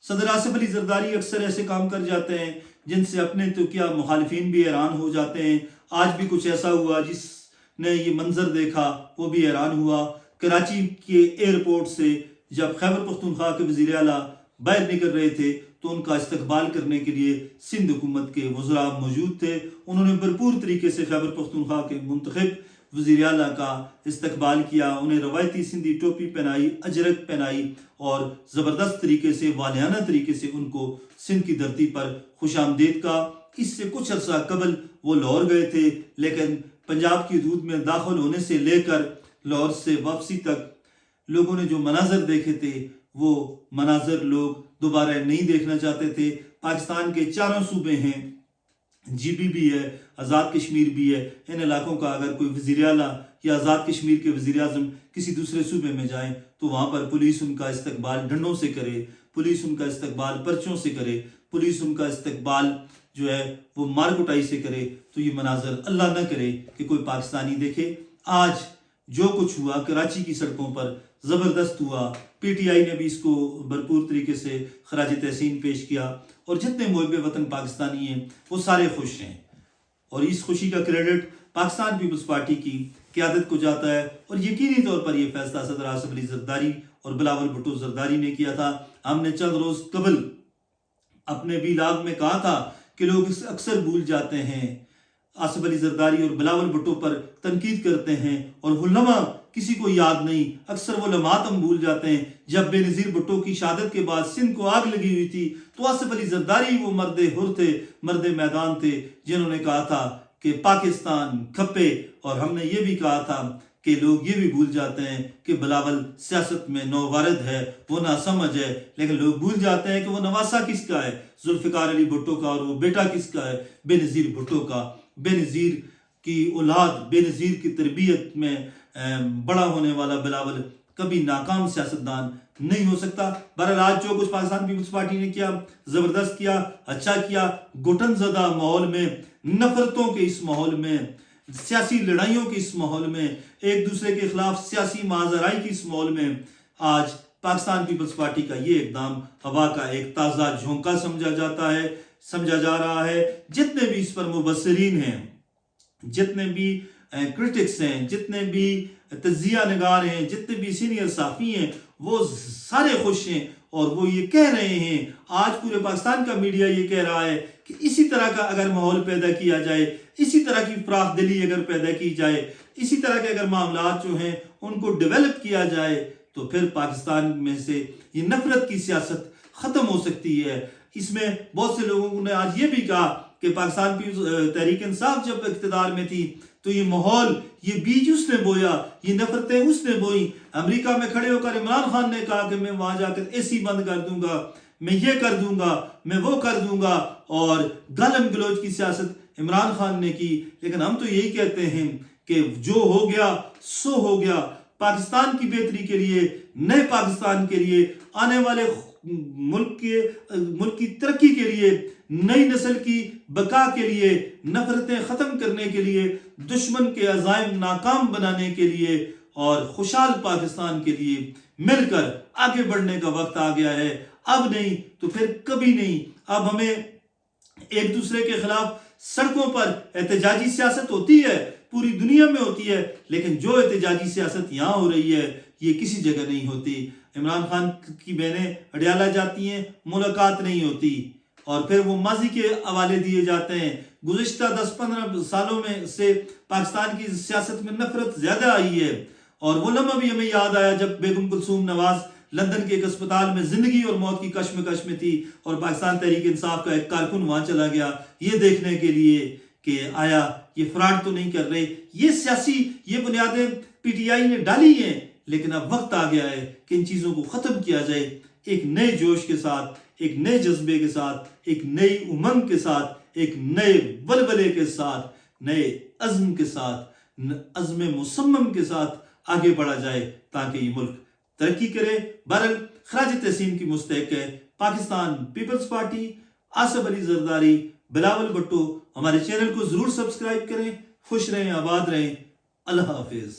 صدر آصف علی زرداری اکثر ایسے کام کر جاتے ہیں جن سے اپنے تو کیا مخالفین بھی حیران ہو جاتے ہیں۔ آج بھی کچھ ایسا ہوا، جس نے یہ منظر دیکھا وہ بھی حیران ہوا۔ کراچی کے ایئرپورٹ سے جب خیبر پختونخوا کے وزیر اعلیٰ باہر نکل رہے تھے تو ان کا استقبال کرنے کے لیے سندھ حکومت کے وزراء موجود تھے۔ انہوں نے بھرپور طریقے سے خیبر پختونخوا کے منتخب وزیر اعلیٰ کا استقبال کیا، انہیں روایتی سندھی ٹوپی پہنائی، اجرک پہنائی اور زبردست طریقے سے، والہانہ طریقے سے ان کو سندھ کی دھرتی پر خوش آمدید کہا۔ اس سے کچھ عرصہ قبل وہ لاہور گئے تھے، لیکن پنجاب کی حدود میں داخل ہونے سے لے کر لاہور سے واپسی تک لوگوں نے جو مناظر دیکھے تھے وہ مناظر لوگ دوبارہ نہیں دیکھنا چاہتے تھے۔ پاکستان کے چاروں صوبے ہیں، جی بی بھی ہے، آزاد کشمیر بھی ہے، ان علاقوں کا اگر کوئی وزیر اعلیٰ یا آزاد کشمیر کے وزیر اعظم کسی دوسرے صوبے میں جائیں تو وہاں پر پولیس ان کا استقبال ڈنڈوں سے کرے، پولیس ان کا استقبال پرچوں سے کرے، پولیس ان کا استقبال جو ہے وہ مار کٹائی سے کرے، تو یہ مناظر اللہ نہ کرے کہ کوئی پاکستانی دیکھے۔ آج جو کچھ ہوا کراچی کی سڑکوں پر زبردست ہوا، پی ٹی آئی نے بھی اس کو بھرپور طریقے سے خراج تحسین پیش کیا، اور جتنے محب وطن پاکستانی ہیں وہ سارے خوش ہیں، اور اس خوشی کا کریڈٹ پاکستان پیپلز پارٹی کی قیادت کو جاتا ہے۔ اور یقینی طور پر یہ فیصلہ صدر آصف علی زرداری اور بلاول بھٹو زرداری نے کیا تھا۔ ہم نے چند روز قبل اپنے ویلاگ میں کہا تھا کہ لوگ اکثر بھول جاتے ہیں، آصف علی زرداری اور بلاول بھٹو پر تنقید کرتے ہیں اور وہ لمحہ کسی کو یاد نہیں، اکثر وہ لمحات ہم بھول جاتے ہیں جب بے نظیر بھٹو کی شہادت کے بعد سندھ کو آگ لگی ہوئی تھی تو آصف علی زرداری وہ مرد حر تھے، مرد میدان تھے، جنہوں نے کہا تھا کہ پاکستان کھپے، اور ہم نے یہ بھی کہا تھا کہ لوگ یہ بھی بھول جاتے ہیں کہ بلاول سیاست میں نووارد ہے، وہ ناسمجھ ہے، لیکن لوگ بھول جاتے ہیں کہ وہ نواسہ کس کا ہے، ذوالفقار علی بھٹو کا، اور وہ بیٹا کس کا ہے، بے نظیر بھٹو کا۔ بے نظیر کی اولاد، بے نظیر کی تربیت میں بڑا ہونے والا بلاول کبھی ناکام سیاستدان نہیں ہو سکتا۔ بہرحال آج جو کچھ پاکستان پیپلز پارٹی نے کیا، زبردست کیا، اچھا کیا۔ گھٹن زدہ ماحول میں، نفرتوں کے اس ماحول میں، سیاسی لڑائیوں کے اس ماحول میں، ایک دوسرے کے خلاف سیاسی ماجرائی کی اس ماحول میں آج پاکستان پیپلز پارٹی کا یہ اقدام ہوا کا ایک تازہ جھونکا سمجھا جا رہا ہے۔ جتنے بھی اس پر مبصرین ہیں، جتنے بھی کرٹکس ہیں، جتنے بھی تجزیہ نگار ہیں، جتنے بھی سینئر صحافی ہیں، وہ سارے خوش ہیں، اور وہ یہ کہہ رہے ہیں، آج پورے پاکستان کا میڈیا یہ کہہ رہا ہے کہ اسی طرح کا اگر ماحول پیدا کیا جائے، اسی طرح کی فراخ دلی اگر پیدا کی جائے، اسی طرح کے اگر معاملات جو ہیں ان کو ڈیولپ کیا جائے تو پھر پاکستان میں سے یہ نفرت کی سیاست ختم ہو سکتی ہے۔ اس میں بہت سے لوگوں نے آج یہ بھی کہا کہ پاکستان تحریک انصاف جب اقتدار میں تھی تو یہ ماحول، یہ بیج اس نے بویا، یہ نفرتیں اس نے بوئی۔ امریکہ میں کھڑے ہو کر عمران خان نے کہا کہ میں وہاں جا کر اے سی بند کر دوں گا، میں یہ کر دوں گا، میں وہ کر دوں گا، اور گالم گلوچ کی سیاست عمران خان نے کی۔ لیکن ہم تو یہی کہتے ہیں کہ جو ہو گیا سو ہو گیا۔ پاکستان کی بہتری کے لیے، نئے پاکستان کے لیے، آنے والے ملک کی ترقی کے لیے، نئی نسل کی بقا کے لیے، نفرتیں ختم کرنے کے لیے، دشمن کے عزائم ناکام بنانے کے لیے، اور خوشحال پاکستان کے لیے مل کر آگے بڑھنے کا وقت آ گیا ہے۔ اب نہیں تو پھر کبھی نہیں۔ اب ہمیں ایک دوسرے کے خلاف سڑکوں پر احتجاجی سیاست ہوتی ہے، پوری دنیا میں ہوتی ہے، لیکن جو احتجاجی سیاست یہاں ہو رہی ہے یہ کسی جگہ نہیں ہوتی۔ عمران خان کی بہنیں اڈیالہ جاتی ہیں، ملاقات نہیں ہوتی، اور پھر وہ ماضی کے حوالے دیے جاتے ہیں۔ گزشتہ 10-15 سالوں میں سے پاکستان کی سیاست میں نفرت زیادہ آئی ہے، اور وہ لمحہ بھی ہمیں یاد آیا جب بیگم کلثوم نواز لندن کے ایک اسپتال میں زندگی اور موت کی کشمکش میں تھی، اور پاکستان تحریک انصاف کا ایک کارکن وہاں چلا گیا یہ دیکھنے کے لیے کہ آیا یہ فراڈ تو نہیں کر رہے۔ یہ سیاسی یہ بنیادیں پی ٹی آئی نے ڈالی ہیں، لیکن اب وقت آ گیا ہے کہ ان چیزوں کو ختم کیا جائے، ایک نئے جوش کے ساتھ، ایک نئے جذبے کے ساتھ، ایک نئی امنگ کے ساتھ، ایک نئے ولولے کے ساتھ، نئے عزم کے ساتھ، عزم مصمم کے ساتھ آگے بڑھا جائے تاکہ یہ ملک ترقی کرے۔ بہرحال خراج تحسین کی مستحق ہے پاکستان پیپلز پارٹی، آصف علی زرداری، بلاول بھٹو۔ ہمارے چینل کو ضرور سبسکرائب کریں۔ خوش رہیں، آباد رہیں، اللہ حافظ۔